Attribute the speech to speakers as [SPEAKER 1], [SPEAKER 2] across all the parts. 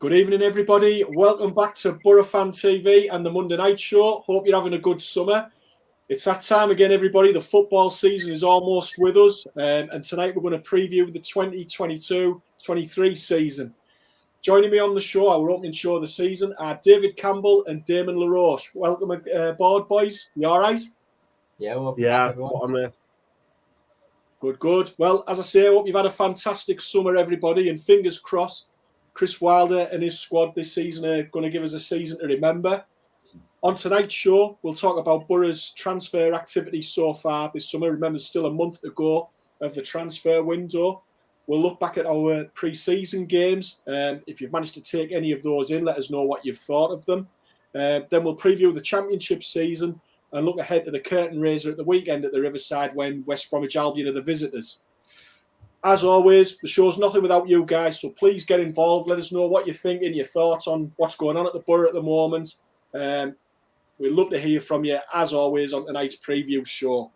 [SPEAKER 1] Good evening, everybody. Welcome back to Boro Fan TV and the Monday Night Show. Hope you're having a good summer. It's that time again, everybody. The football season is almost with us. And tonight we're going to preview the 2022-23 season. Joining me on the show, our opening show of the season, are David Campbell and Damon LaRoche. Welcome aboard, boys. You all right?
[SPEAKER 2] Yeah, welcome back, everyone.
[SPEAKER 3] I'm there.
[SPEAKER 1] Good. Well, as I say, I hope you've had a fantastic summer, everybody. And fingers crossed, Chris Wilder and his squad this season are going to give us a season to remember. On tonight's show, we'll talk about Boro's transfer activity so far this summer. Remember, still a month to go of the transfer window. We'll look back at our pre-season games. If you've managed to take any of those in, let us know what you've thought of them. Then we'll preview the Championship season and look ahead to the curtain raiser at the weekend at the Riverside when West Bromwich Albion are the visitors. As always, the show's nothing without you guys, so please get involved. Let us know what you're thinking, your thoughts on what's going on at the Borough at the moment. We'd love to hear from you, as always, on tonight's preview show.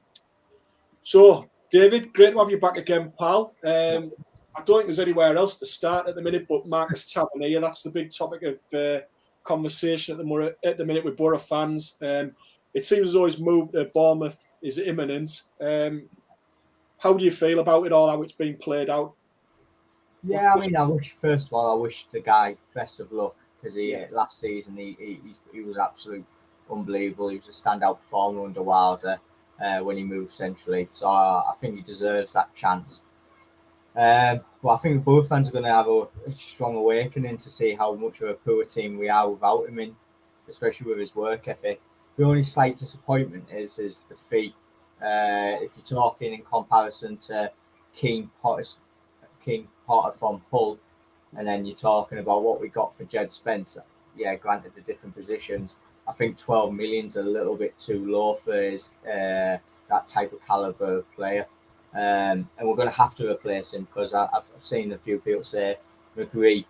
[SPEAKER 1] So, David, great to have you back again, pal. I don't think there's anywhere else to start at the minute but Marcus Tavernier. That's the big topic of conversation at the minute with Boro fans. It seems as though his move to Bournemouth is imminent. How do you feel about it all, how it's being played out?
[SPEAKER 2] Yeah, I mean, first of all, I wish the guy best of luck because last season he was absolutely unbelievable. He was a standout performer under Wilder when he moved centrally. So I think he deserves that chance. But I think both fans are going to have a strong awakening to see how much of a poor team we are without him especially with his work ethic. The only slight disappointment is the fee. If you're talking in comparison to King Potter from Hull, and then you're talking about what we got for Jed Spence, granted the different positions, I think 12 million's a little bit too low for his that type of caliber of player. And we're going to have to replace him because I've seen a few people say McGree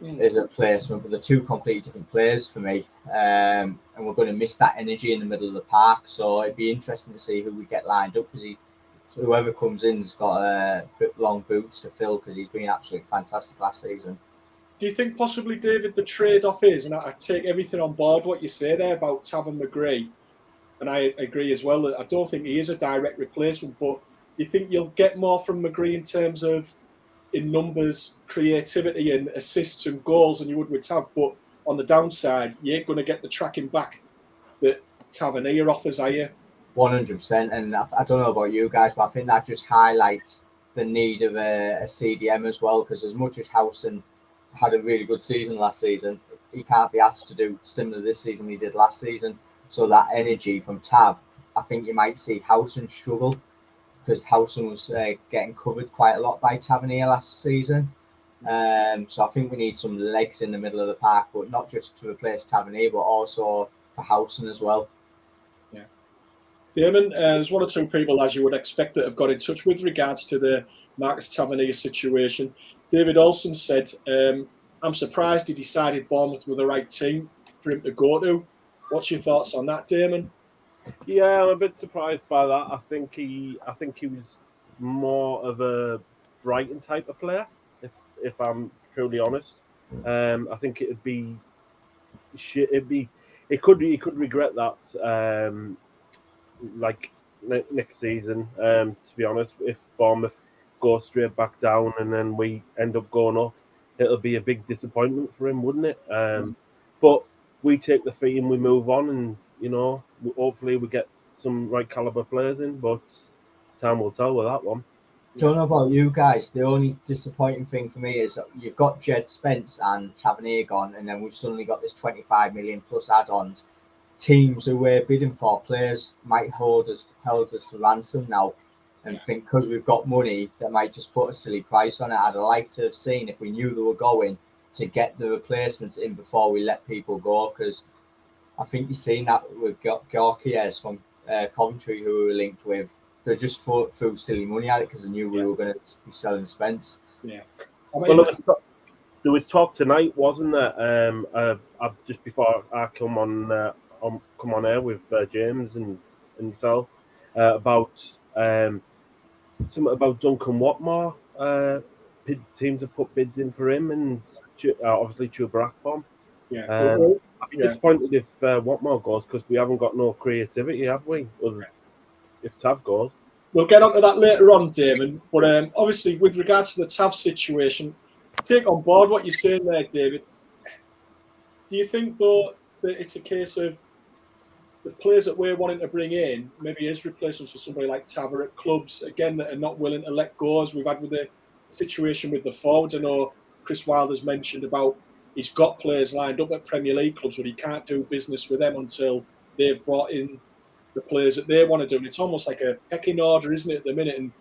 [SPEAKER 2] is a replacement, but they're two completely different players for me. And we're going to miss that energy in the middle of the park. So it'd be interesting to see who we get lined up because whoever comes in has got long boots to fill because he's been absolutely fantastic last season.
[SPEAKER 1] Do you think possibly, David, the trade-off is, and I take everything on board what you say there about Tav and McGree, and I agree as well that I don't think he is a direct replacement, but do you think you'll get more from McGree in terms of in numbers, creativity and assists and goals than you would with Tav, but on the downside, you ain't going to get the tracking back that Tavernier offers, are you?
[SPEAKER 2] 100%, and I don't know about you guys, but I think that just highlights the need of a CDM as well, because as much as Howson had a really good season last season, he can't be asked to do similar this season he did last season. So that energy from Tav, I think you might see Howson struggle, because Howson was getting covered quite a lot by Tavernier last season. So I think we need some legs in the middle of the park, but not just to replace Tavernier, but also for Howson as well.
[SPEAKER 1] Yeah. Damon, there's one or two people, as you would expect, that have got in touch with regards to the Marcus Tavernier situation. David Olsen said, I'm surprised he decided Bournemouth were the right team for him to go to. What's your thoughts on that, Damon?
[SPEAKER 3] Yeah, I'm a bit surprised by that. I think he was more of a Brighton type of player, if I'm truly honest. I think he could regret that like next season. To be honest, if Bournemouth go straight back down and then we end up going up, it'll be a big disappointment for him, wouldn't it? But we take the fee and we move on, and hopefully we get some right caliber players in, but time will tell with that one.
[SPEAKER 2] Don't know about you guys. The only disappointing thing for me is that you've got Jed Spence and Tavernier gone, and then we've suddenly got this 25 million plus add-ons. Teams who we're bidding for players might hold us to ransom now, and think because we've got money that might just put a silly price on it. I'd like to have seen, if we knew they were going, to get the replacements in before we let people go, because I think you've seen that with Gorkies from Coventry, who we were linked with. They just threw silly money at it because they knew we were going to be selling Spence.
[SPEAKER 1] Yeah.
[SPEAKER 3] Well, there was talk tonight, wasn't there? Just before I come on air with James and himself about something about Duncan Watmore teams have put bids in for him, and obviously Chuba Akpom.
[SPEAKER 1] Yeah.
[SPEAKER 3] I'd be disappointed if Watmore goes, because we haven't got no creativity, have we? If Tav goes.
[SPEAKER 1] We'll get onto that later on, Damon. But obviously, with regards to the Tav situation, take on board what you're saying there, David. Do you think, though, that it's a case of the players that we're wanting to bring in, maybe as replacements for somebody like Tav at clubs, again, that are not willing to let go, as we've had with the situation with the forwards? I know Chris Wilder's mentioned about he's got players lined up at Premier League clubs, but he can't do business with them until they've brought in the players that they want to do. And it's almost like a pecking order, isn't it, at the minute? And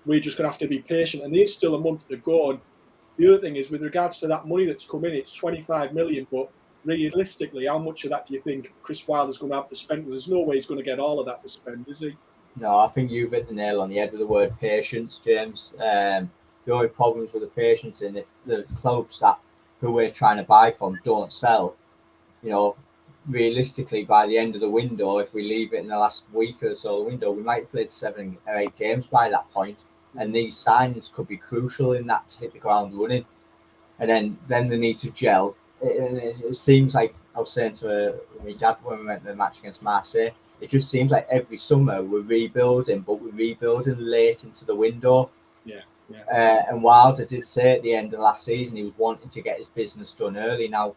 [SPEAKER 1] we're just going to have to be patient. And there's still a month to go. And the other thing is, with regards to that money that's come in, it's 25 million. But realistically, how much of that do you think Chris Wilder's going to have to spend? Because there's no way he's going to get all of that to spend, is he?
[SPEAKER 2] No, I think you've hit the nail on the head with the word patience, James. The only problems with the patience in if the clubs who we're trying to buy from don't sell, realistically, by the end of the window, if we leave it in the last week or so of the window, we might have played 7 or 8 games by that point, and these signings could be crucial in that to hit the ground running. And then they need to gel. It seems like I was saying to my dad when we went to the match against Marseille, it just seems like every summer we're rebuilding, but we're rebuilding late into the window.
[SPEAKER 1] Yeah.
[SPEAKER 2] And Wilder did say at the end of last season he was wanting to get his business done early. Now,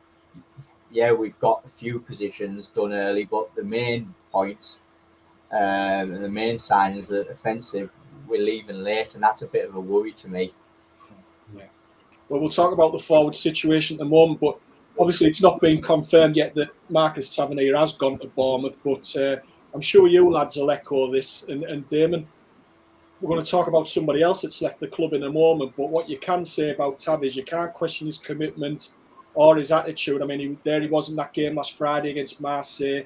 [SPEAKER 2] yeah, we've got a few positions done early, but the main points and the main signings, the offensive, we're leaving late, and that's a bit of a worry to me.
[SPEAKER 1] Yeah. Well, we'll talk about the forward situation at the moment, but obviously it's not been confirmed yet that Marcus Tavernier has gone to Bournemouth, but I'm sure you lads will echo this. And Damon, we're going to talk about somebody else that's left the club in a moment, but what you can say about Tav is you can't question his commitment or his attitude. I mean, he was in that game last Friday against Marseille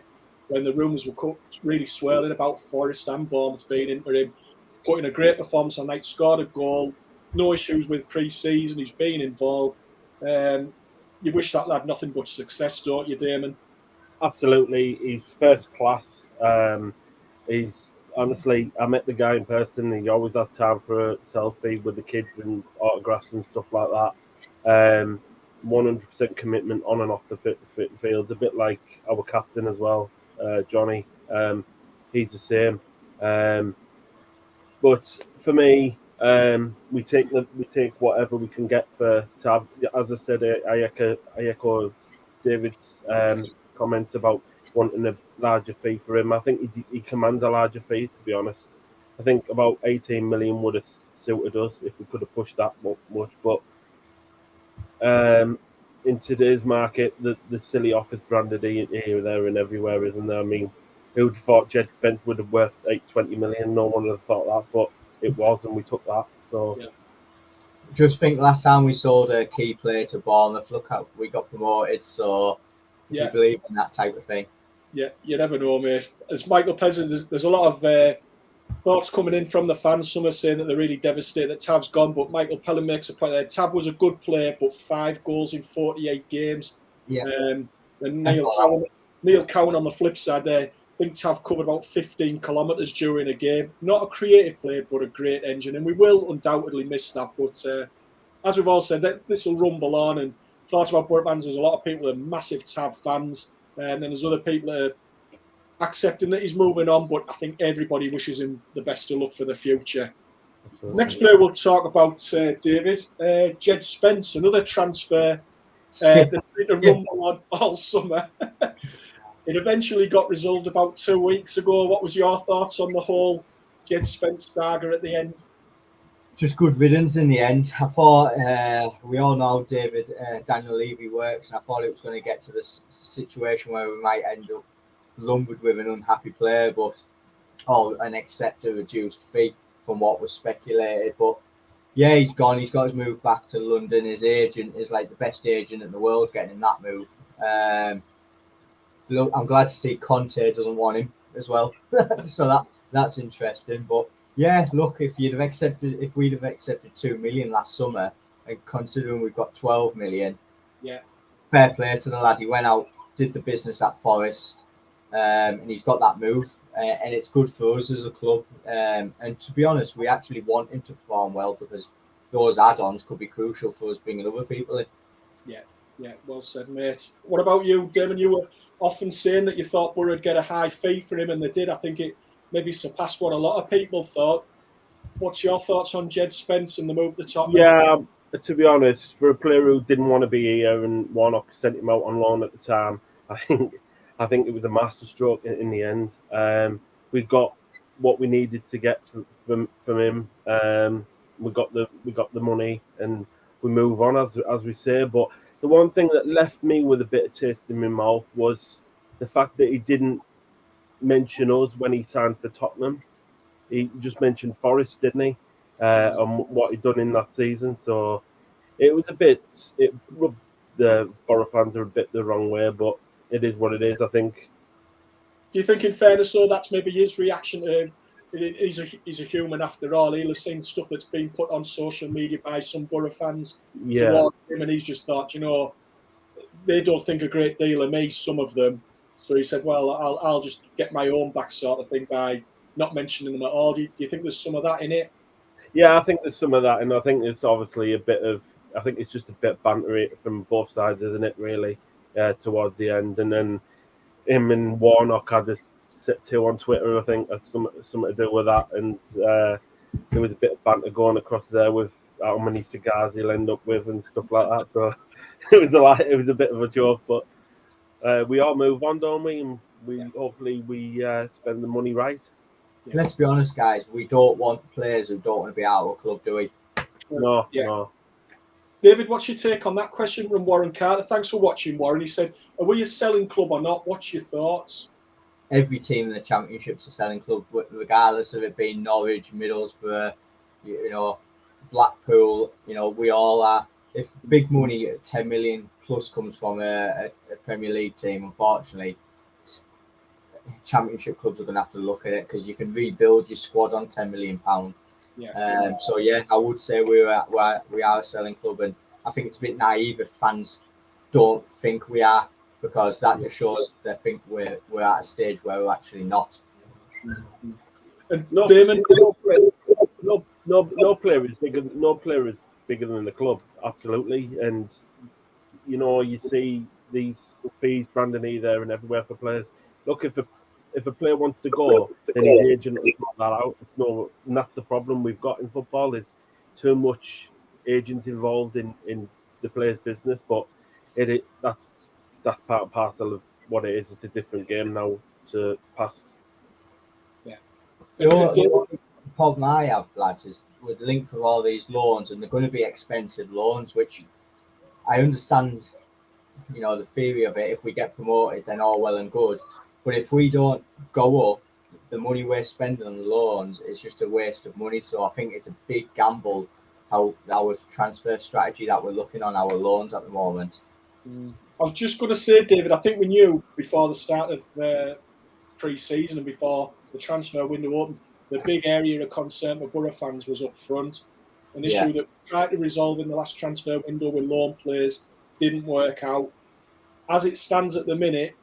[SPEAKER 1] when the rumours were really swirling about Forest and Bournemouth being into him. Put in a great performance on night, scored a goal, no issues with pre-season, he's been involved. You wish that lad nothing but success, don't you, Damon?
[SPEAKER 3] Absolutely, he's first class. He's honestly, I met the guy in person. He always has time for a selfie with the kids and autographs and stuff like that. 100% commitment on and off the field, a bit like our captain as well, Johnny. He's the same. But for me, we take whatever we can get for Tav. As I said, I echo David's comments about wanting a larger fee for him. I think he commands a larger fee, to be honest. I think about 18 million would have suited us if we could have pushed that much. But in today's market, the silly offers branded here, there, and everywhere, isn't there? I mean, who would have thought Jed Spence would have worth 20 million? No one would have thought that, but it was, and we took that. So,
[SPEAKER 1] yeah.
[SPEAKER 2] Just think last time we sold a key player to Bournemouth, look how we got promoted. So, you believe in that type of thing.
[SPEAKER 1] Yeah, you never know, mate. As Michael Pleasant, there's a lot of thoughts coming in from the fans. Some are saying that they're really devastated that Tav's gone, but Michael Pelham makes a point there. Tav was a good player, but 5 goals in 48 games.
[SPEAKER 2] Yeah.
[SPEAKER 1] And Neil Cowan on the flip side there, I think Tav covered about 15 kilometres during a game. Not a creative player, but a great engine, and we will undoubtedly miss that. But as we've all said, this will rumble on, and thoughts about Boro fans, there's a lot of people that are massive Tav fans, and then there's other people that are accepting that he's moving on, but I think everybody wishes him the best of luck for the future. Absolutely. Next player we'll talk about, David, Jed Spence, another transfer that rumble on all summer. It eventually got resolved about 2 weeks ago. What was your thoughts on the whole Jed Spence saga at the end?
[SPEAKER 2] Just good riddance in the end. I thought, we all know David Daniel Levy works, and I thought it was going to get to this situation where we might end up lumbered with an unhappy player, and accept a reduced fee from what was speculated. But yeah, he's gone. He's got his move back to London. His agent is like the best agent in the world getting him that move. Look, I'm glad to see Conte doesn't want him as well. So that's interesting. But yeah, look, if we'd have accepted 2 million last summer, and considering we've got 12 million, fair play to the lad. He went out, did the business at Forest. And he's got that move, and it's good for us as a club. And to be honest, we actually want him to perform well, because those add-ons could be crucial for us bringing other people in.
[SPEAKER 1] Yeah, well said, mate. What about you, Damon? You were often saying that you thought Boro would get a high fee for him, and they did. I think it maybe surpassed what a lot of people thought. What's your thoughts on Jed Spence and the move to Tottenham?
[SPEAKER 3] Yeah, to be honest, for a player who didn't want to be here and Warnock sent him out on loan at the time, I think it was a masterstroke in the end. We got what we needed to get from him. We got the money, and we move on as we say. But the one thing that left me with a bit of taste in my mouth was the fact that he didn't mention us when he signed for Tottenham. He just mentioned Forest, didn't he? On what he'd done in that season. So it was it rubbed the Boro fans are a bit the wrong way, but it is what it is, I think.
[SPEAKER 1] Do you think, in fairness, though, that's maybe his reaction to him? He's a human after all. He'll have seen stuff that's been put on social media by some Boro fans towards him, and he's just thought, they don't think a great deal of me, some of them. So he said, well, I'll just get my own back sort of thing by not mentioning them at all. Do you think there's some of that in it?
[SPEAKER 3] Yeah, I think there's some of that, and I think there's obviously I think it's just a bit of banter from both sides, isn't it, really, towards the end. And then him and Warnock had this set to on Twitter, I think, has something to do with that. And there was a bit of banter going across there with how many cigars he'll end up with and stuff like that. So it was a bit of a joke, but we all move on, don't we? And hopefully we spend the money right.
[SPEAKER 2] Yeah. Let's be honest, guys. We don't want players who don't want to be out of a club, do we?
[SPEAKER 3] No.
[SPEAKER 1] David, what's your take on that question from Warren Carter? Thanks for watching, Warren. He said, are we a selling club or not? What's your thoughts?
[SPEAKER 2] Every team in the Championship's a selling club, regardless of it being Norwich, Middlesbrough, Blackpool. We all are. If big money, 10 million plus, comes from a Premier League team, unfortunately, Championship clubs are going to have to look at it, because you can rebuild your squad on £10 million. So I would say we are a selling club, and I think it's a bit naive if fans don't think we are, because that just shows they think we're at a stage where we're actually not.
[SPEAKER 1] Damon,
[SPEAKER 3] no player is bigger. No player is bigger than the club, absolutely. And you see these fees, Brandon E there and everywhere for players. Look, if a player wants to go, then his agent will sort that out. And that's the problem we've got in football, is too much agents involved in the player's business. But that's part and parcel of what it is. It's a different game now to past.
[SPEAKER 1] Yeah.
[SPEAKER 2] The problem I have, lads, is with the link for all these loans, and they're going to be expensive loans, which I understand, the theory of it. If we get promoted, then all well and good. But if we don't go up, the money we're spending on the loans is just a waste of money. So I think it's a big gamble how our transfer strategy that we're looking on our loans at the moment.
[SPEAKER 1] I was just going to say, David, I think we knew before the start of pre-season and before the transfer window opened, the big area of concern for Boro fans was up front. An issue that we tried to resolve in the last transfer window with loan players didn't work out. As it stands at the minute,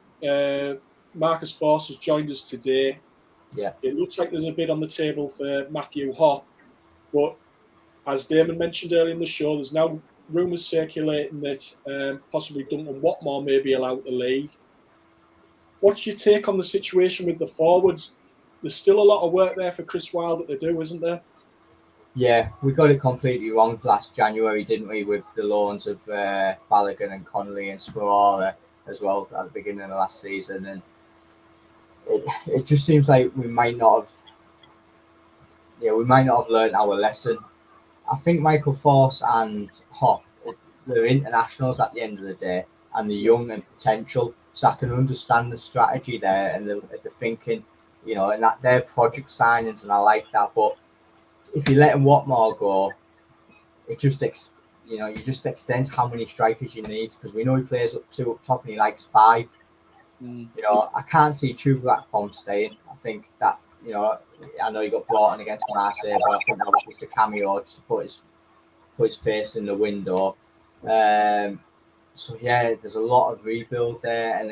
[SPEAKER 1] Marcus Forss has joined us today.
[SPEAKER 2] Yeah,
[SPEAKER 1] it looks like there's a bid on the table for Matthew Hopp, but as Damon mentioned earlier in the show, there's now rumours circulating that possibly Duncan Watmore may be allowed to leave. What's your take on the situation with the forwards? There's still a lot of work there for Chris Wilder to do, isn't there?
[SPEAKER 2] Yeah, we got it completely wrong last January, didn't we, with the loans of Balogun and Connolly and Sporora as well at the beginning of the last season. And it just seems like we might not have learned our lesson. I think Michael Forss and Hopp, they're internationals at the end of the day, and they're young and potential. So I can understand the strategy there and the thinking, and that they're project signings, and I like that. But if you let Watmore go, it just extends how many strikers you need, because we know he plays up top and he likes 5. I can't see Chukwuemeka staying. I think that, I know he got brought in against Marseille, but I think that was just a cameo, just to put his face in the window. So yeah, there's a lot of rebuild there, and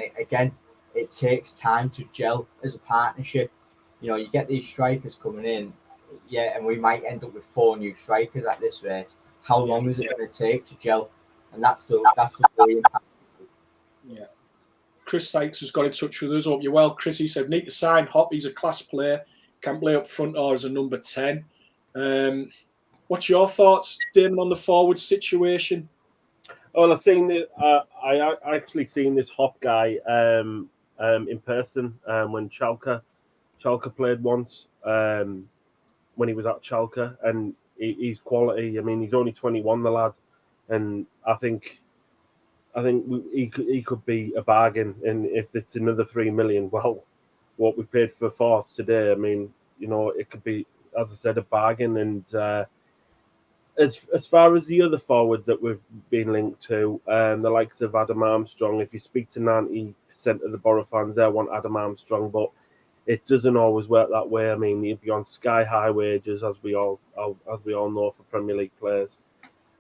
[SPEAKER 2] it takes time to gel as a partnership. You get these strikers coming in, and we might end up with 4 new strikers at this rate. how long is it going to take to gel? And that's the worry.
[SPEAKER 1] Yeah. Chris Sykes has got in touch with us. Hope you're well, Chris. He said, need to sign Hop. He's a class player. Can play up front or as a number 10. What's your thoughts, Damon, on the forward situation?
[SPEAKER 3] Well, I've seen I actually seen this Hop guy in person when Schalke played once when he was at Schalke, and he's quality. I mean, he's only 21, the lad, and I think he could be a bargain. And if it's another 3 million, well, what we paid for Force today, I mean, you know, it could be, as I said, a bargain. And as far as the other forwards that we've been linked to, the likes of Adam Armstrong, if you speak to 90% of the Boro fans, they want Adam Armstrong, but it doesn't always work that way. I mean, he'd be on sky high wages, as we all know, for Premier League players,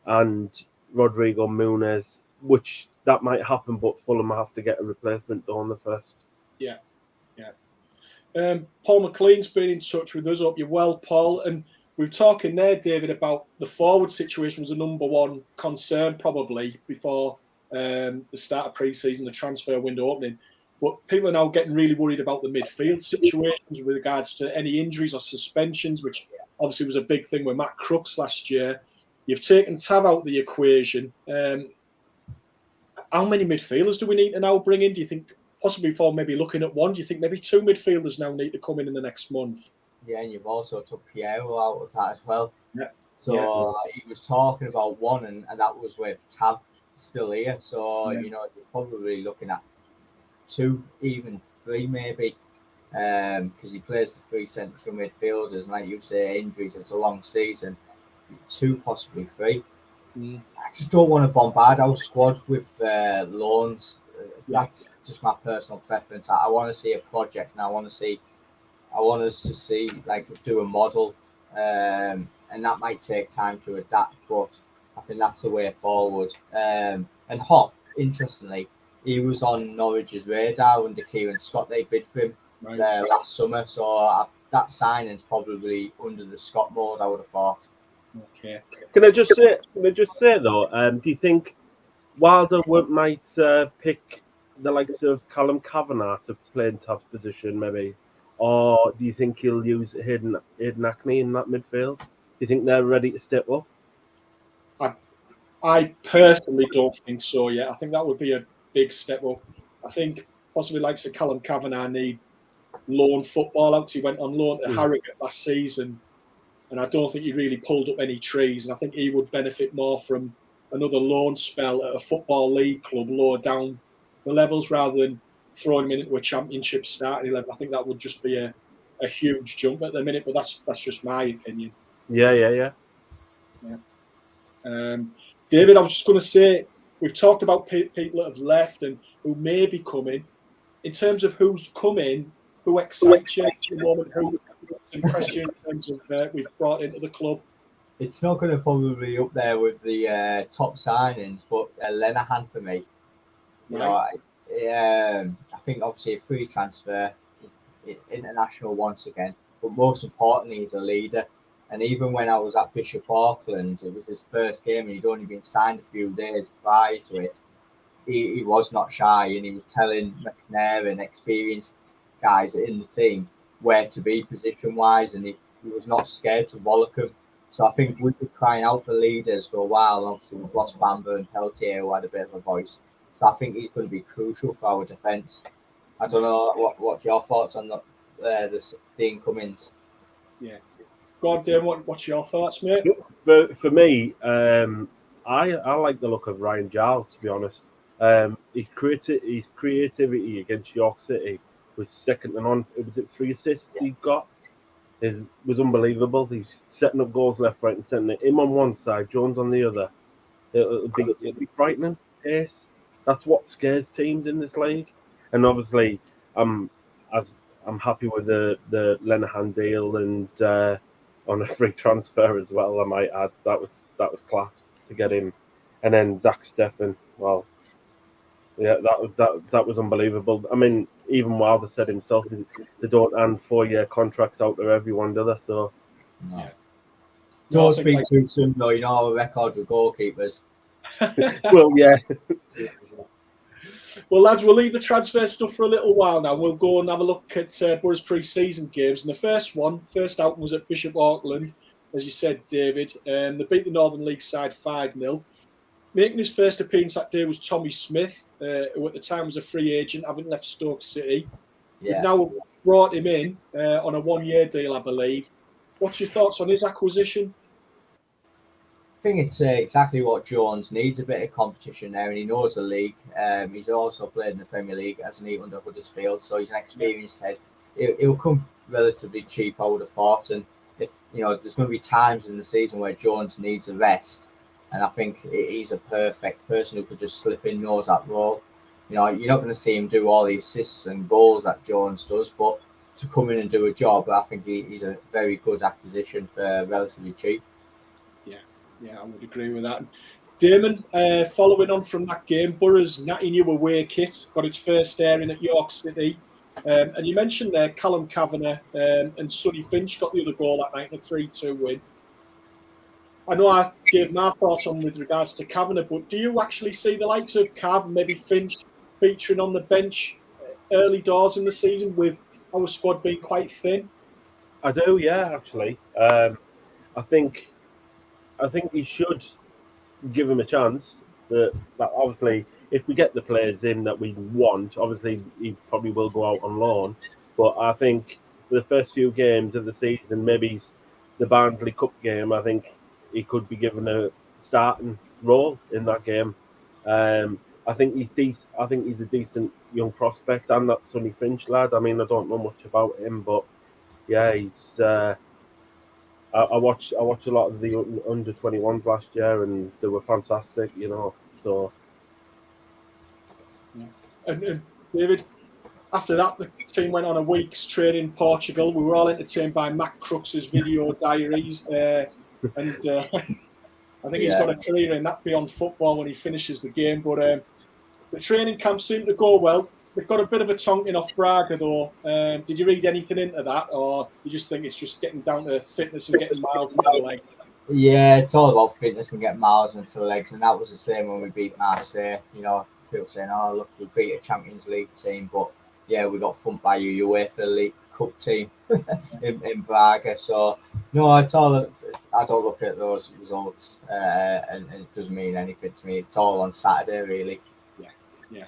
[SPEAKER 3] and Rodrigo Muniz, which that might happen, but Fulham have to get a replacement on the first.
[SPEAKER 1] Yeah. Paul McLean's been in touch with us. Hope you're well, Paul. And we were talking there, David, about the forward situation was the number one concern probably before the start of pre-season, the transfer window opening. But people are now getting really worried about the midfield situations with regards to any injuries or suspensions, which obviously was a big thing with Matt Crooks last year. You've taken Tav out of the equation. How many midfielders do we need to now bring in? Do you think possibly before maybe looking at one? Do you think maybe 2 midfielders now need to come in the next month?
[SPEAKER 2] Yeah, and you've also took Piero out of that as well.
[SPEAKER 1] Yeah.
[SPEAKER 2] So he was talking about one, and that was with Tav still here. So, you know, you're probably looking at 2, even 3 maybe, because he plays the 3 central midfielders. And like you say, injuries, it's a long season. 2, possibly 3. I just don't want to bombard our squad with loans. That's just my personal preference. I want to see a project, and I want us to see like do a model, and that might take time to adapt, but I think that's the way forward. And Hop, interestingly, he was on Norwich's radar under Kieran Scott. They bid for him last summer, so that signing's probably under the Scott mode, I would have thought.
[SPEAKER 1] Okay.
[SPEAKER 3] Can I just say though, do you think Wilder might pick the likes of Callum Kavanagh to play in Tav's position, maybe? Or do you think he'll use Hayden Hackney in that midfield? Do you think they're ready to step up?
[SPEAKER 1] I personally don't think so yet. I think that would be a big step up. I think possibly like Sir Callum Kavanagh need loan football out. He went on loan to Harrogate last season, and I don't think he really pulled up any trees. And I think he would benefit more from another loan spell at a football league club lower down the levels rather than throwing him into a championship starting 11. I think that would just be a huge jump at the minute, but that's just my opinion.
[SPEAKER 3] Yeah.
[SPEAKER 1] David, I was just going to say, we've talked about people that have left and who may be coming. In terms of who's coming, who excites you at the moment, who impressed you in terms of we've brought into the club?
[SPEAKER 2] It's not going to probably be up there with the top signings, but Lenihan for me. You know, I think obviously a free transfer, international once again, but most importantly, he's a leader. And even when I was at Bishop Auckland, it was his first game and he'd only been signed a few days prior to it. He was not shy, and he was telling McNair and experienced guys in the team where to be position-wise, and he was not scared to bollock them. So I think we've been crying out for leaders for a while. Obviously, we've lost Bamber and Peltier, who had a bit of a voice. So I think he's going to be crucial for our defence. I don't know what your thoughts on the incomings.
[SPEAKER 1] Yeah. God damn, what's your thoughts, mate?
[SPEAKER 3] For me, I like the look of Ryan Giles, to be honest. His creativity against York City was second to none. Was it 3 assists he got? It was unbelievable. He's setting up goals left, right, and centre. Him on one side, Jones on the other. It'll be frightening. Pace. That's what scares teams in this league. And obviously, I'm happy with the Lenihan deal and on a free transfer as well. I might add that was class to get him, and then Zach Steffen. Well, yeah, that was unbelievable. I mean, even Wilder said himself, they don't hand 4-year contracts out to everyone, do they? So,
[SPEAKER 2] no. Don't speak too soon, though. You know our record with goalkeepers.
[SPEAKER 3] Well, yeah.
[SPEAKER 1] Well, lads, we'll leave the transfer stuff for a little while now. We'll go and have a look at Boro's pre-season games. And the first outing was at Bishop Auckland, as you said, David. They beat the Northern League side 5-0. Making his first appearance that day was Tommy Smith, who at the time was a free agent, having left Stoke City.
[SPEAKER 2] Yeah.
[SPEAKER 1] We've now brought him in on a one-year deal, I believe. What's your thoughts on his acquisition?
[SPEAKER 2] I think it's exactly what Jones needs, a bit of competition there, and he knows the league. He's also played in the Premier League, hasn't he, under Huddersfield, so he's an experienced head. He'll come relatively cheap, I would have thought, and if there's going to be times in the season where Jones needs a rest, and I think he's a perfect person who could just slip in, knows that role. You're not going to see him do all the assists and goals that Jones does, but to come in and do a job, I think he's a very good acquisition for relatively cheap.
[SPEAKER 1] Yeah, I would agree with that. Damon, following on from that game, Boro's natty new away kit got its first airing at York City. And you mentioned there Callum Kavanagh and Sonny Finch got the other goal that night in a 3-2 win. I know I gave my thoughts on with regards to Kavanagh, but do you actually see the likes of Cav, maybe Finch, featuring on the bench early doors in the season with our squad being quite thin?
[SPEAKER 3] I do, yeah, actually. I think he should give him a chance. That obviously, if we get the players in that we want, obviously he probably will go out on loan. But I think for the first few games of the season, maybe the Barnsley Cup game, I think he could be given a starting role in that game. I think he's decent. I think he's a decent young prospect, and that Sonny Finch lad. I mean, I don't know much about him, but yeah, he's. I watched a lot of the under 21s last year, and they were fantastic. So.
[SPEAKER 1] Yeah. And David, after that, the team went on a week's training in Portugal. We were all entertained by Matt Crooks's video diaries, and I think he's got a career in that beyond football when he finishes the game. But the training camp seemed to go well. They've got a bit of a tonking off Braga, though. Did you read anything into that, or you just think it's just getting down to fitness and getting miles into the legs?
[SPEAKER 2] Yeah, it's all about fitness and getting miles into the legs, and that was the same when we beat Marseille. People saying, "Oh, look, we beat a Champions League team," but yeah, we got thumped by a UEFA League Cup team in Braga. So no, it's all. I don't look at those results, and it doesn't mean anything to me. It's all on Saturday, really.
[SPEAKER 1] Yeah.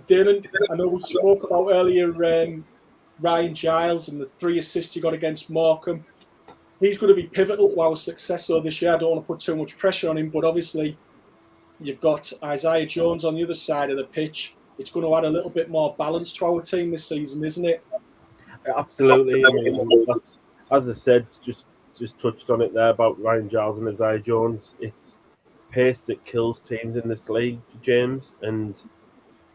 [SPEAKER 1] Damon, I know we spoke about earlier Ryan Giles and the 3 assists he got against Morecambe. He's going to be pivotal to our success this year. I don't want to put too much pressure on him, but obviously you've got Isaiah Jones on the other side of the pitch. It's going to add a little bit more balance to our team this season, isn't it?
[SPEAKER 3] Absolutely. I mean, that's, as I said, just touched on it there about Ryan Giles and Isaiah Jones. It's pace that kills teams in this league, James, and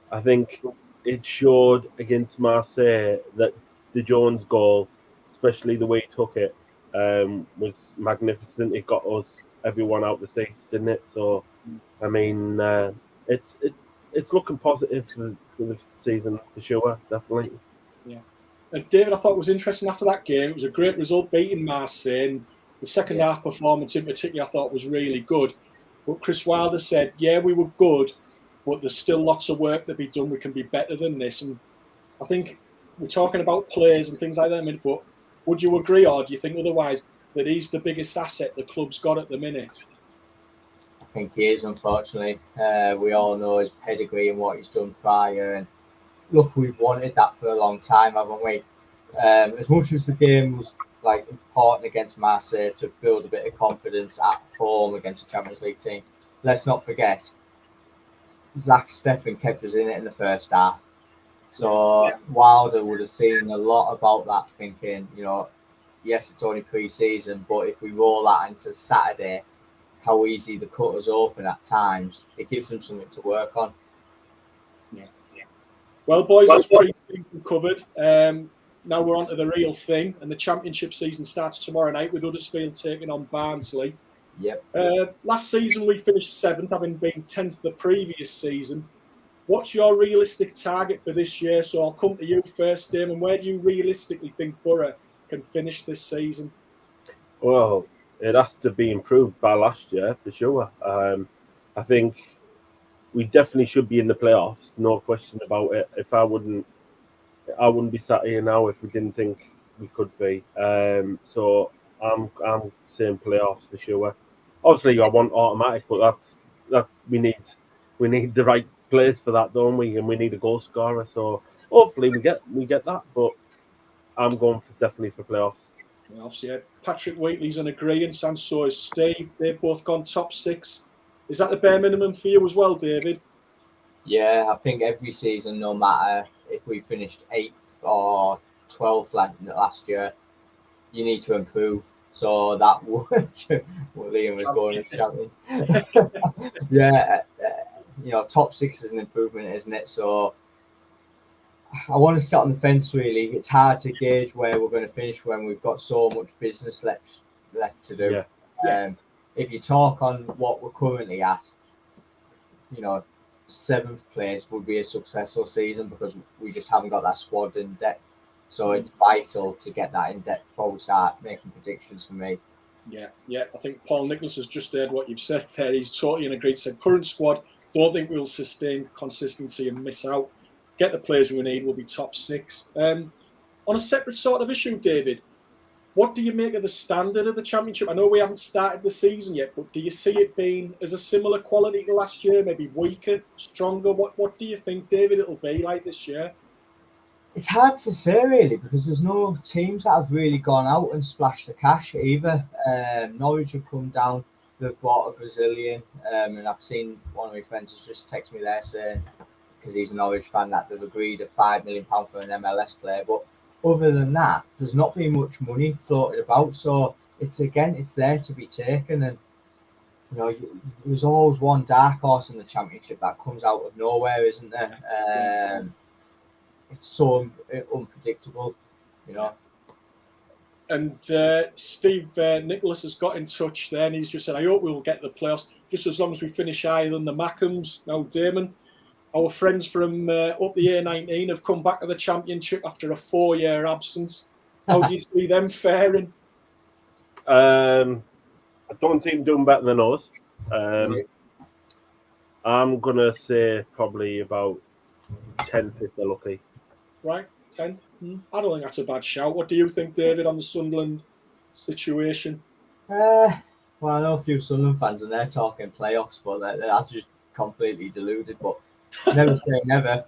[SPEAKER 3] I think it showed against Marseille that the Jones goal, especially the way he took it, was magnificent. It got us everyone out the seats, didn't it? So, I mean, it's looking positive for the season for sure, definitely.
[SPEAKER 1] Yeah. And David, I thought it was interesting after that game. It was a great result beating Marseille. And the second half performance in particular, I thought was really good. But Chris Wilder said, "Yeah, we were good, but there's still lots of work to be done. We can be better than this." And I think we're talking about players and things like that, but would you agree, or do you think otherwise, that he's the biggest asset the club's got at the minute?
[SPEAKER 2] I think he is, unfortunately. We all know his pedigree and what he's done prior. And look, we've wanted that for a long time, haven't we? As much as the game was important against Marseille to build a bit of confidence at home against a Champions League team, let's not forget Zach Steffen kept us in it in the first half. So Wilder would have seen a lot about that, thinking, yes, it's only pre-season, but if we roll that into Saturday, how easy the cutters open at times, it gives them something to work on.
[SPEAKER 1] Yeah. Well, boys, that's pre-season covered. Now we're on to the real thing, and the Championship season starts tomorrow night with Huddersfield taking on Barnsley.
[SPEAKER 2] Yep.
[SPEAKER 1] Last season we finished 7th, having been 10th the previous season. What's your realistic target for this year? So I'll come to you first, Damon. Where do you realistically think Boro can finish this season?
[SPEAKER 3] Well, it has to be improved by last year for sure. I think we definitely should be in the playoffs, no question about it. I wouldn't be sat here now if we didn't think we could be. So I'm saying playoffs for sure. Obviously, I want automatic, but that's we need the right players for that, don't we? And we need a goal scorer. So hopefully we get that. But I'm going definitely for playoffs.
[SPEAKER 1] Yeah. Patrick Wheatley's in agreement, and so is Steve. They've both gone top 6. Is that the bare minimum for you as well, David?
[SPEAKER 2] Yeah, I think every season, no matter if we finished 8th or 12th last year, you need to improve. So that would, well, Liam was going to champion. Yeah, top 6 is an improvement, isn't it? So I want to sit on the fence, really. It's hard to gauge where we're going to finish when we've got so much business left to do.
[SPEAKER 1] Yeah.
[SPEAKER 2] If you talk on what we're currently at, 7th place would be a successful season because we just haven't got that squad in depth. So it's vital to get that in depth before we start making predictions for me.
[SPEAKER 1] Yeah. I think Paul Nicholas has just heard what you've said there. He's totally in agreement. Said current squad, don't think we'll sustain consistency and miss out. Get the players we need, we'll be top 6. On a separate sort of issue, David, what do you make of the standard of the Championship? I know we haven't started the season yet, but do you see it being as a similar quality to last year, maybe weaker, stronger? What do you think, David, it'll be like this year?
[SPEAKER 2] It's hard to say, really, because there's no teams that have really gone out and splashed the cash either. Norwich have come down, they've bought a Brazilian, and I've seen one of my friends has just texted me there saying, because he's a Norwich fan, that they've agreed a £5 million for an MLS player. But other than that, there's not been much money floated about. So it's there to be taken. And, there's always one dark horse in the Championship that comes out of nowhere, isn't there? It's so unpredictable,
[SPEAKER 1] And Steve Nicholas has got in touch there, and he's just said, I hope we will get the playoffs, just as long as we finish higher than the Mackhams. Now, Damon, our friends from up the A19 have come back to the Championship after a 4-year absence. How do you see them faring?
[SPEAKER 3] I don't see them doing better than us. I'm going to say probably about 10th if they're lucky.
[SPEAKER 1] Right, 10th. I don't think that's a bad shout. What do you think, David, on the Sunderland situation?
[SPEAKER 2] Well, I know a few Sunderland fans and they're talking playoffs, but that's just completely deluded. But never say never.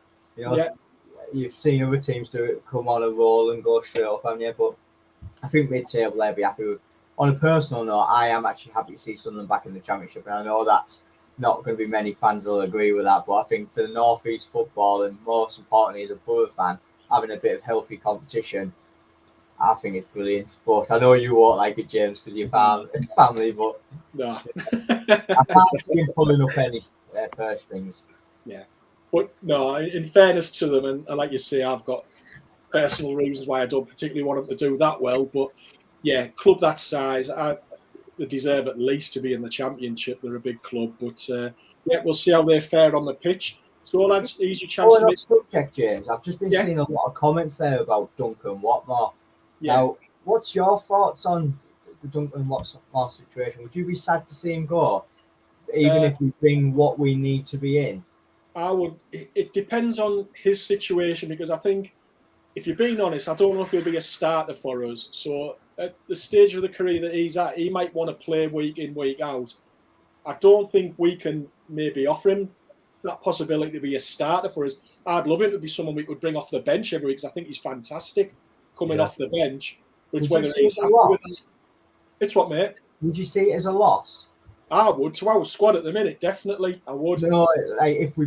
[SPEAKER 2] You've seen other teams do it, come on a roll and go straight up, haven't you? But I think mid-table they'll be happy with. On a personal note, I am actually happy to see Sunderland back in the Championship, and I know that's not going to be many fans will agree with that. But I think for the North East football, and most importantly as a Boro fan, having a bit of healthy competition, I think it's brilliant. But I know you won't like it, James, because you're family, but
[SPEAKER 1] no.
[SPEAKER 2] I can't see him pulling up any purse strings.
[SPEAKER 1] Yeah. But no, in fairness to them, and like you say, I've got personal reasons why I don't particularly want them to do that well. But yeah, club that size, they deserve at least to be in the Championship. They're a big club. But yeah, we'll see how they fare on the pitch. So, lads, easy chance to make
[SPEAKER 2] subject, James. I've just been seeing a lot of comments there about Duncan Watmore. Yeah. Now, what's your thoughts on the Duncan Watmore situation? Would you be sad to see him go, even if we bring what we need to be in?
[SPEAKER 1] I would. It depends on his situation, because I think, if you're being honest, I don't know if he'll be a starter for us. So, at the stage of the career that he's at, he might want to play week in, week out. I don't think we can maybe offer him that possibility to be a starter for us. I'd love him to be someone we could bring off the bench every week, because I think he's fantastic coming off the bench. But whether he's happy with it, it's what, mate?
[SPEAKER 2] Would you see it as a loss?
[SPEAKER 1] I would. To our squad at the minute, definitely. I would.
[SPEAKER 2] No, like if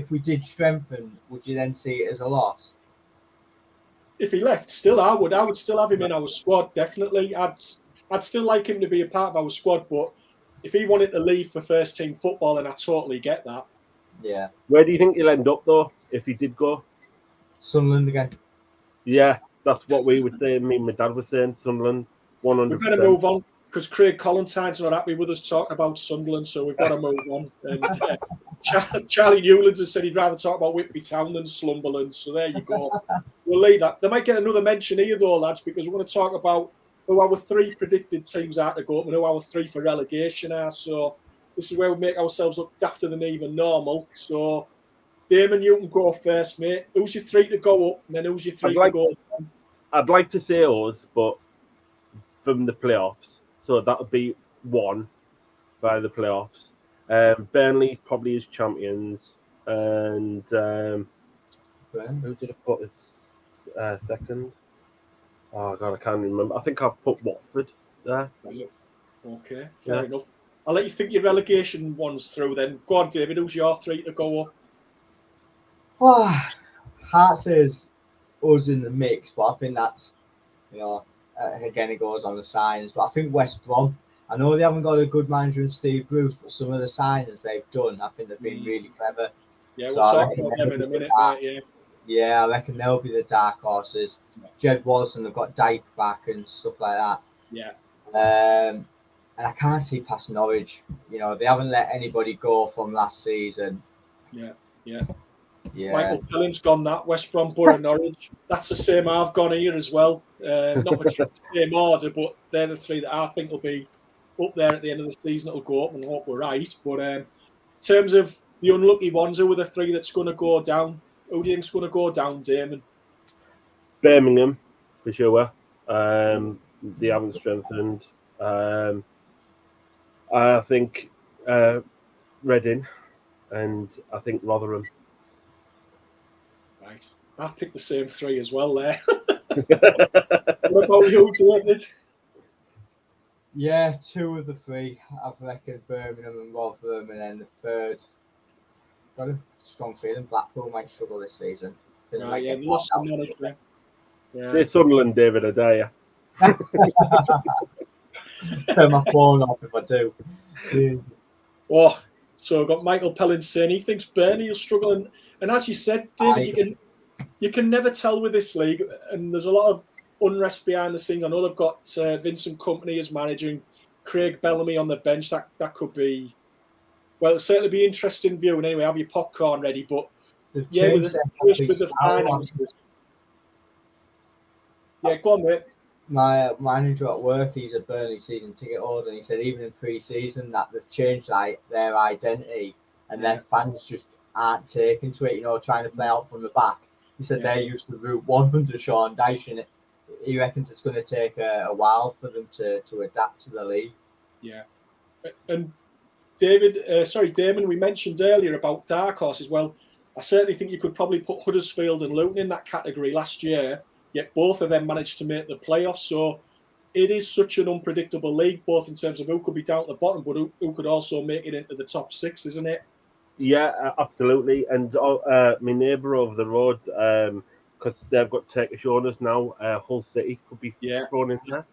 [SPEAKER 2] we did strengthen, would you then see it as a loss?
[SPEAKER 1] If he left, still I would. I would still have him in our squad, definitely. I'd still like him to be a part of our squad, but if he wanted to leave for first team football, then I totally get that.
[SPEAKER 2] Yeah.
[SPEAKER 3] Where do you think he'll end up, though, if he did go?
[SPEAKER 2] Sunderland again.
[SPEAKER 3] Yeah, that's what we would say. Me and my dad was saying Sunderland, 100%.
[SPEAKER 1] We've got to move on, because Craig Collantine's not happy with us talking about Sunderland, so we've got to move on. And Charlie Newlands has said he'd rather talk about Whitby Town than Slumberland, so there you go. We'll leave that. They might get another mention here, though, lads, because we're going to talk about who our 3 predicted teams are to go up and who our 3 for relegation are. So this is where we make ourselves look dafter than even normal. So, Damon, you can go first, mate. Who's your 3 to go up, and then who's your 3 to go down?
[SPEAKER 3] I'd like to say us, but from the playoffs. So that would be 1 by the playoffs. Burnley probably as champions. And who did I put as second? Oh, God, I can't remember. I think I've put Watford there.
[SPEAKER 1] Okay, fair enough. I'll let you think your relegation ones through then. Go on, David. Who's your 3 to go up?
[SPEAKER 2] Oh, Hart says us in the mix, but I think that's, again, it goes on the signings. But I think West Brom, I know they haven't got a good manager in Steve Bruce, but some of the signings they've done, I think they've been really clever.
[SPEAKER 1] Yeah, we'll talk about them in a minute, mate,
[SPEAKER 2] yeah, I reckon they'll be the dark horses. Jed Wallace, they've got Dyke back and stuff like that.
[SPEAKER 1] Yeah.
[SPEAKER 2] And I can't see past Norwich. They haven't let anybody go from last season.
[SPEAKER 1] Yeah.
[SPEAKER 2] Michael
[SPEAKER 1] Pillen's gone that. West Brom, Boro, Norwich. That's the same I've gone here as well. Not much the same order, but they're the 3 that I think will be up there at the end of the season. It'll go up and hope we're right. But in terms of the unlucky ones, who are the 3 that's going to go down? Who do you think's going to go down, Damon?
[SPEAKER 3] Birmingham, for sure. They haven't strengthened. I think Reading, and I think Rotherham.
[SPEAKER 1] Right. I picked the same 3 as well there. What about you, David?
[SPEAKER 2] Yeah, 2 of the 3. I reckon Birmingham and Rotherham, and then the 3rd. Got a strong feeling Blackpool might struggle this season.
[SPEAKER 1] They lost the manager. Yeah.
[SPEAKER 3] They're Sunderland, David, I dare
[SPEAKER 2] you. Turn my phone off if I do.
[SPEAKER 1] Oh, so I've got Michael Pellin saying he thinks Burnley will struggle. And as you said, David, you can never tell with this league. And there's a lot of unrest behind the scenes. I know they've got Vincent Kompany as manager and Craig Bellamy on the bench. That could be, well, it'll certainly be interesting viewing. Anyway, have your popcorn ready. But with the finances. Yeah, go on, mate.
[SPEAKER 2] My manager at work, he's a Burnley season ticket holder, and he said even in pre-season that they've changed their identity, and their fans just aren't taking to it. Trying to play out from the back. He said they're used to Route 1 under Sean Dyche, and he reckons it's going to take a while for them to adapt to the league.
[SPEAKER 1] Yeah, and Damon, we mentioned earlier about dark horses. Well, I certainly think you could probably put Huddersfield and Luton in that category last year. Yet both of them managed to make the playoffs. So it is such an unpredictable league, both in terms of who could be down at the bottom, but who could also make it into the top 6, isn't it?
[SPEAKER 3] Yeah, absolutely. And my neighbour over the road, because they've got Turkish owners now, Hull City could be thrown in there.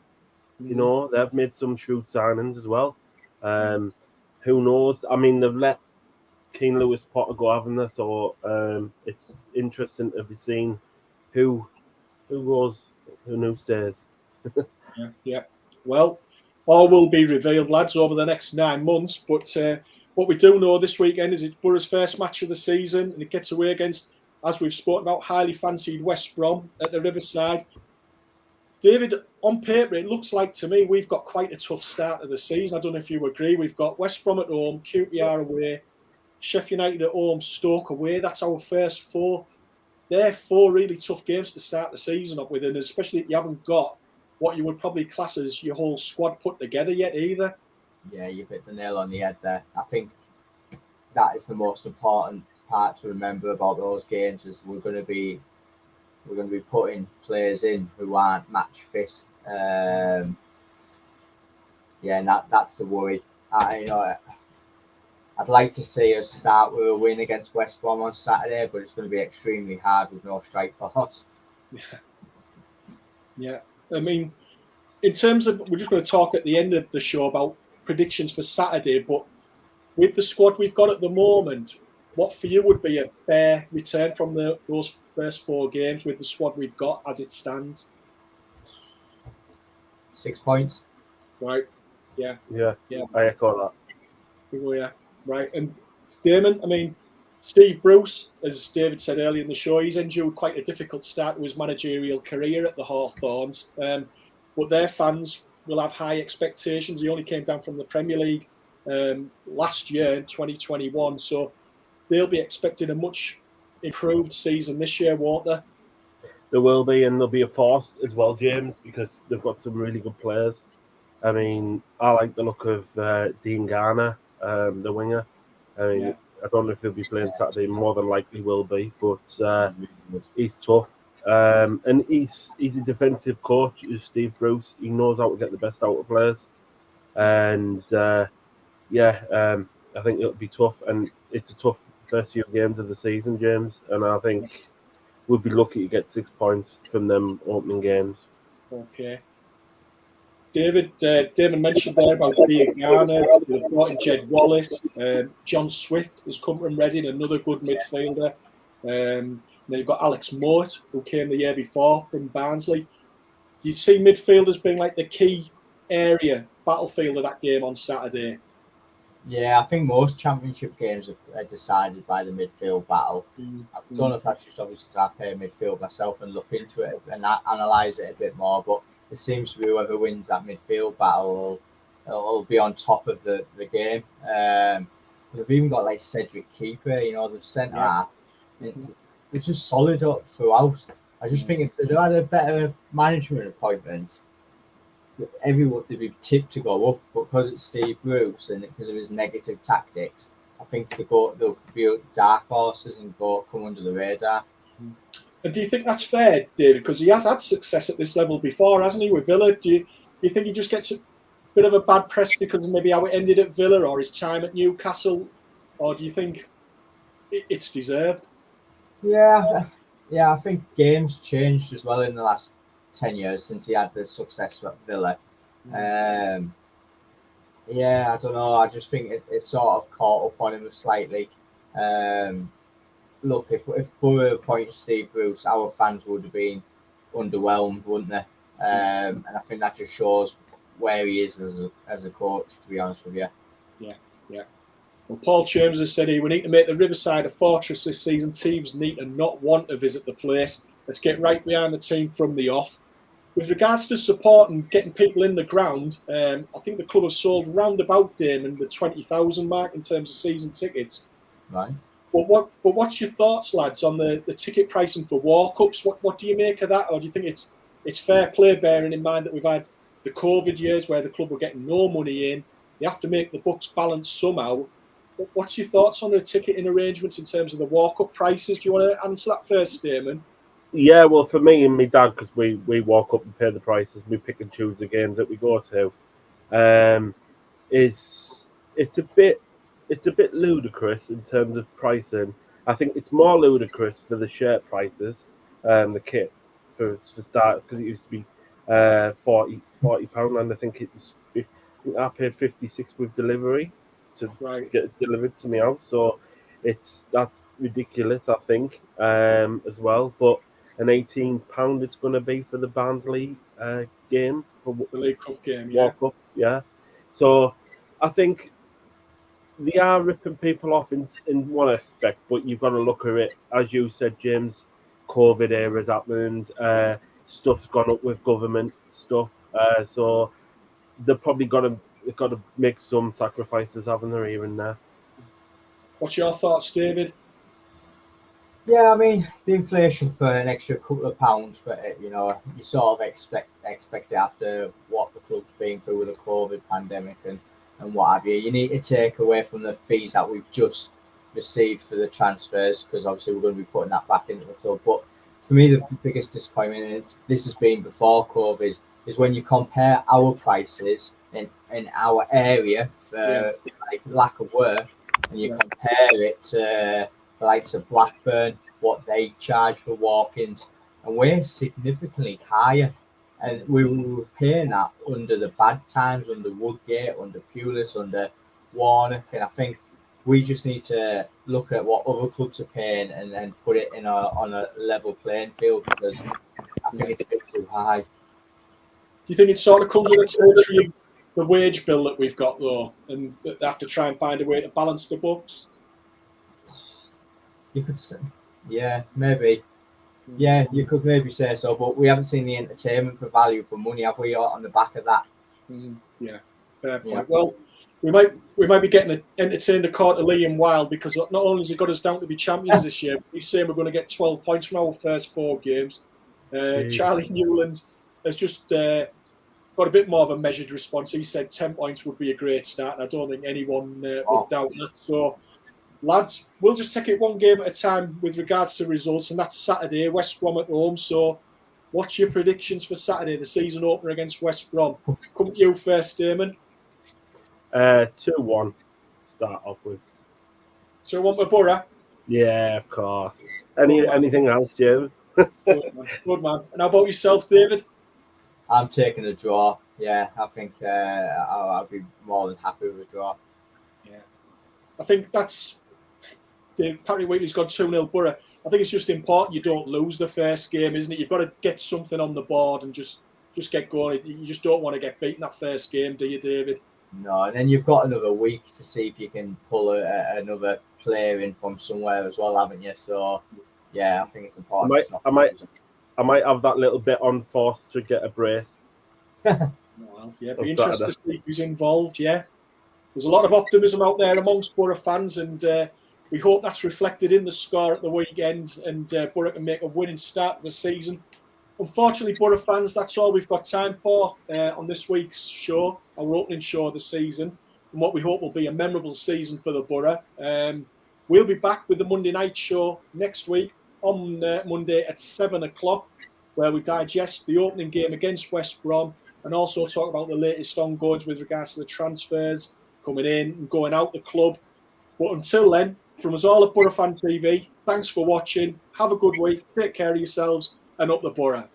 [SPEAKER 3] They've made some shrewd signings as well. Who knows? I mean, they've let Keane Lewis Potter go, haven't they? So it's interesting to be seen who goes, who stays.
[SPEAKER 1] Yeah. Well, all will be revealed, lads, over the next 9 months. But what we do know this weekend is it's Boro's first match of the season, and it gets away against, as we've spoken about, highly fancied West Brom at the Riverside. David, on paper, it looks like to me we've got quite a tough start of the season. I don't know if you agree. We've got West Brom at home, QPR away, Sheffield United at home, Stoke away. That's our first 4. They're 4 really tough games to start the season up with, and especially if you haven't got what you would probably class as your whole squad put together yet either.
[SPEAKER 2] Yeah, you hit the nail on the head there. I think that is the most important part to remember about those games is we're going to be putting players in who aren't match fit. And that's the worry. I'd like to see us start with a win against West Brom on Saturday, but it's going to be extremely hard with no strike force.
[SPEAKER 1] Yeah. I mean, in terms of, we're just going to talk at the end of the show about predictions for Saturday, but with the squad we've got at the moment, what for you would be a fair return from those first 4 games with the squad we've got as it stands?
[SPEAKER 2] 6 points.
[SPEAKER 1] Right. Yeah.
[SPEAKER 3] I echo that.
[SPEAKER 1] Oh, yeah. Right. And Damon, I mean, Steve Bruce, as David said earlier in the show, he's endured quite a difficult start to his managerial career at the Hawthorns. but their fans will have high expectations. He only came down from the Premier League last year in 2021, so they'll be expecting a much improved season this year, won't they?
[SPEAKER 3] There will be, and there'll be a force as well, James, because they've got some really good players. I mean, I like the look of Dean Garner, the winger. I mean, I don't know if he'll be playing Saturday. More than likely will be, but he's tough. And he's a defensive coach, is Steve Bruce. He knows how to get the best out of players. And I think it'll be tough. And it's a tough first few games of the season, James. And I think we'll be lucky to get 6 points from them opening games.
[SPEAKER 1] Okay. David, Damon mentioned there about Dean Garner. They've brought in Jed Wallace. John Swift has come from Reading, another good midfielder. Then you've got Alex Moat, who came the year before from Barnsley. Do you see midfielders being like the key area, battlefield of that game on Saturday?
[SPEAKER 2] Yeah, I think most championship games are decided by the midfield battle. I don't know if that's just obviously because I play midfield myself and look into it and analyse it a bit more, but it seems to be whoever wins that midfield battle will be on top of the game. They've even got like Cedric Keeper, the centre half. They're just solid up throughout. I just think if they'd had a better management appointment, everyone would be tipped to go up. But because it's Steve Bruce and because of his negative tactics, I think they'll be dark horses and come under the radar.
[SPEAKER 1] And do you think that's fair, David? Because he has had success at this level before, hasn't he, with Villa? Do you think he just gets a bit of a bad press because of maybe how it ended at Villa or his time at Newcastle? Or do you think it's deserved?
[SPEAKER 2] Yeah, I think games changed as well in the last 10 years since he had the success at Villa. I don't know. I just think it sort of caught up on him slightly. Look, if Boro appointed Steve Bruce, our fans would have been underwhelmed, wouldn't they? And I think that just shows where he is as a coach, to be honest with you.
[SPEAKER 1] Yeah. Well, Paul Chambers has said here, we need to make the Riverside a fortress this season. Teams need to not want to visit the place. Let's get right behind the team from the off. With regards to support and getting people in the ground, I think the club have sold round about, Damon, the 20,000 mark in terms of season tickets.
[SPEAKER 2] Right.
[SPEAKER 1] But what's your thoughts, lads, on the ticket pricing for walk-ups? What do you make of that? Or do you think it's fair play, bearing in mind that we've had the COVID years where the club were getting no money in? You have to make the books balance somehow. What's your thoughts on the ticketing arrangements in terms of the walk-up prices? Do you want to answer that first, Damon?
[SPEAKER 3] Yeah, well, for me and my dad, because we walk up and pay the prices, we pick and choose the games that we go to. It's a bit ludicrous in terms of pricing. I think it's more ludicrous for the shirt prices, the kit for starters, because it used to be £40, and I think I paid 56 with delivery to get it delivered to my house. So that's ridiculous, I think, as well. But an £18 it's going to be for the Barnsley game for
[SPEAKER 1] the League Cup game,
[SPEAKER 3] walk-ups, yeah. So I think they are ripping people off in one aspect, but you've got to look at it, as you said, James. COVID era's happened, stuff's gone up with government stuff, so they've probably got to make some sacrifices, haven't they, here and there.
[SPEAKER 1] What's your thoughts, David?
[SPEAKER 2] Yeah, I mean, the inflation for an extra couple of pounds for it, you sort of expect it after what the club's been through with the COVID pandemic and what have you. You need to take away from the fees that we've just received for the transfers, because obviously we're going to be putting that back into the club. But for me, the biggest disappointment, and this has been before COVID, is when you compare our prices in our area for like lack of work, and you compare it to the likes of Blackburn, what they charge for walk-ins, and we're significantly higher. And we were paying that under the bad times, under Woodgate, under Pulis, under Warnock. And I think we just need to look at what other clubs are paying and then put it on a level playing field, because I think it's a bit too high.
[SPEAKER 1] Do you think it sort of comes with the wage bill that we've got, though, and they have to try and find a way to balance the books?
[SPEAKER 2] You could say, yeah, maybe. Yeah, you could maybe say so, but we haven't seen the entertainment for value for money, have we? On the back of that.
[SPEAKER 1] Yeah, fair point.
[SPEAKER 2] Yeah.
[SPEAKER 1] Well, we might be getting entertained a quarter Liam Wild, because not only has he got us down to be champions this year, but he's saying we're going to get 12 points from our first 4 games. Charlie Newland has just got a bit more of a measured response. He said 10 points would be a great start, and I don't think anyone would doubt that. So, lads, we'll just take it one game at a time with regards to results, and that's Saturday, West Brom at home. So, what's your predictions for Saturday, the season opener against West Brom? Come to you first, Damon.
[SPEAKER 3] 2-1 start off with.
[SPEAKER 1] So, want my Boro?
[SPEAKER 3] Yeah, of course. Anything else, James?
[SPEAKER 1] Good man. And how about yourself, David?
[SPEAKER 2] I'm taking a draw. Yeah, I think I'll be more than happy with a draw.
[SPEAKER 1] Yeah, I think that's Paddy Wheatley's got 2-0 Boro. I think it's just important you don't lose the first game, isn't it? You've got to get something on the board and just get going. You just don't want to get beaten that first game, do you, David?
[SPEAKER 2] No, and then you've got another week to see if you can pull another player in from somewhere as well, haven't you? So, yeah, I think it's important.
[SPEAKER 3] I might have that little bit on force to get a brace.
[SPEAKER 1] Well, yeah, be interested to see who's involved. Yeah, there's a lot of optimism out there amongst Boro fans, and we hope that's reflected in the score at the weekend, and Boro can make a winning start to the season. Unfortunately, Boro fans, that's all we've got time for on this week's show, our opening show of the season, and what we hope will be a memorable season for the Boro. We'll be back with the Monday night show next week on Monday at 7 o'clock, where we digest the opening game against West Brom and also talk about the latest ongoings with regards to the transfers coming in and going out the club. But until then, from us all at Boro Fan TV, thanks for watching. Have a good week. Take care of yourselves, and up the Boro.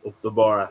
[SPEAKER 3] Up the Boro.